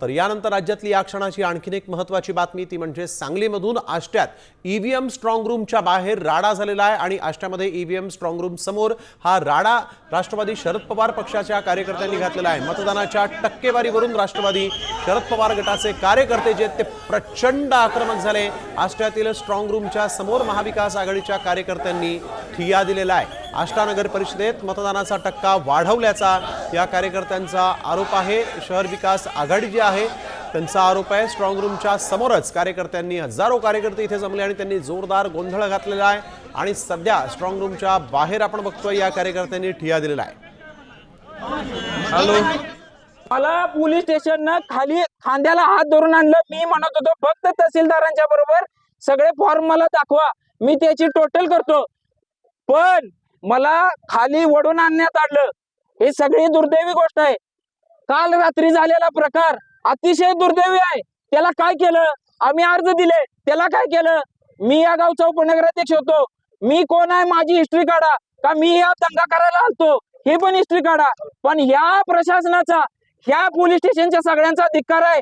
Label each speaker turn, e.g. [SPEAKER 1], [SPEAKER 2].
[SPEAKER 1] तर यानंतर राज्यातली या क्षणाची आणखीन एक महत्त्वाची बातमी ती म्हणजे सांगलीमधून आष्ट्यात ईव्हीएम स्ट्रॉंग रूमच्या बाहेर राडा झालेला आहे आणि आष्ट्यामध्ये ईव्हीएम स्ट्रॉंग रूम समोर हा राडा राष्ट्रवादी शरद पवार पक्षाच्या कार्यकर्त्यांनी घातलेला आहे। मतदानाच्या टक्केवारीवरून राष्ट्रवादी शरद पवार गटाचे कार्यकर्ते जे ते प्रचंड आक्रमक झाले। आष्ट्यातील स्ट्रॉंग रूमच्या समोर महाविकास आघाडीच्या कार्यकर्त्यांनी ठिय्या दिलेला आहे। आष्टा नगर परिषदेत मतदानाचा टक्का वाढवल्याचा या कार्यकर्त्यांचा आरोप आहे। शहर विकास आघाडी जी आहे त्यांचा आरोप आहे। स्ट्रॉंग रूमच्या समोरच कार्यकर्त्यांनी हजारो कार्यकर्ते इथे जमले आणि त्यांनी जोरदार गोंधळ घातलेला आहे आणि सध्या स्ट्रॉंग रूमच्या बाहेर आपण बघतोय या कार्यकर्त्यांनी ठिय्या दिलेला आहे। हॅलो,
[SPEAKER 2] मला पोलीस स्टेशननं खाली खांद्याला हात धरून आणलं। मी म्हणत होतो फक्त तहसीलदारांच्या बरोबर सगळे फॉर्म मला दाखवा, मी त्याची टोटल करतो, पण मला खाली वडून आणण्यात आलं। हे सगळी दुर्दैवी गोष्ट आहे। काल रात्री झालेला प्रकार अतिशय दुर्दैवी आहे। त्याला काय केलं? आम्ही अर्ज दिले, त्याला काय केलं? मी या गावचा उपनगराध्यक्ष होतो, मी कोण आहे माझी हिस्ट्री काढा, का मी या दंगा करायला आलतो हे पण हिस्ट्री काढा। पण ह्या प्रशासनाचा, ह्या पोलीस स्टेशनच्या सगळ्यांचा धिक्कार आहे।